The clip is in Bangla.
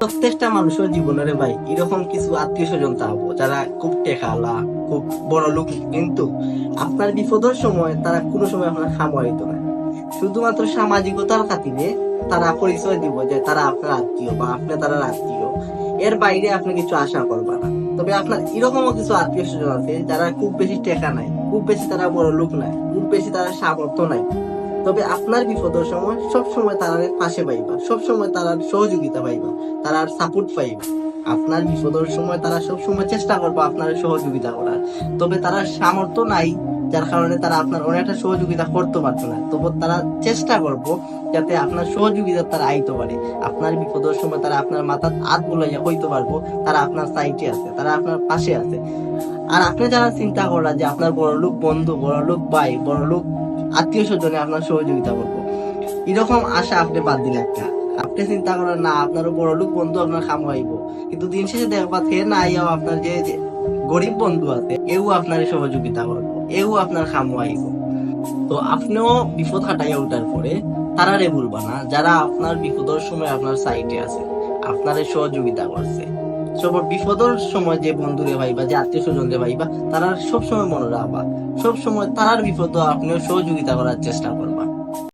প্রত্যেকটা মানুষের জীবনের ভাই এরকম কিছু আত্মীয় স্বজন থাকবো যারা খুব টেকালা, খুব বড় লোক, কিন্তু আপনার বিপদের সময় তারা কোনো সময় আপনার খামাইতো না। শুধুমাত্র সামাজিকতার খাতিরে তারা পরিচয় দিব যে তারা আপনার আত্মীয় বা আপনি তারা আত্মীয়। এর বাইরে আপনি কিছু আশা করবা না। তবে আপনার এরকমও কিছু আত্মীয় স্বজন আছে যারা খুব বেশি টেকা নাই, খুব বেশি তারা বড় লোক নাই, খুব বেশি তারা সামর্থ্য নাই, তবে আপনার বিপদের সময় সব সময় তারা পাশে পাইবা, সব সময় তারা সহযোগিতা পাইবা, তারা সাপোর্ট পাইবা। আপনার বিপদের সময় তারা সব সময় চেষ্টা করবে আপনার সহযোগিতা করার। তবে তারা সামর্থ্য নাই, যার কারণে তারা আপনার অনেকটা সহযোগিতা করতে পারতো না, তবে তারা চেষ্টা করব যাতে আপনার সহযোগিতা তারা আইতে পারে। আপনার বিপদের সময় তারা আপনার মাথার হাত বুলাইয়া হইতে পারবো তারা আপনার সাইডে আছে, তারা আপনার পাশে আছে। আর আপনি যারা চিন্তা করা যে আপনার বড় লোক বন্ধু, বড় লোক ভাই, বড় লোক আত্মীয় স্বজনে আপনার সহযোগিতা করবো, এরকম আশা আপনি বাদ দিলে একটা। আপনি চিন্তা করেন না আপনারও বড় লোক বন্ধু আপনার খামাইবো, কিন্তু দিন শেষে দেখবা সে না আইয়াও আপনার যে যে গরিব বন্ধু আছে এও আপনার সহযোগিতা করবো, এও আপনার খামাইবো। তো আপনিও বিপদ কাটাইয়া ওঠার পরে তারারে ভুলবা না যারা আপনার বিপদের সময় আপনার সাইডে আছে, আপনার সহযোগিতা করছে। সব বিপদের সময় যে বন্ধুরে ভাইবা, যে আত্মীয় স্বজনরে ভাইবা, তারা সবসময় মনে রাখবা, সবসময় তারার বিপদ আপনিও সহযোগিতা করার চেষ্টা করবা।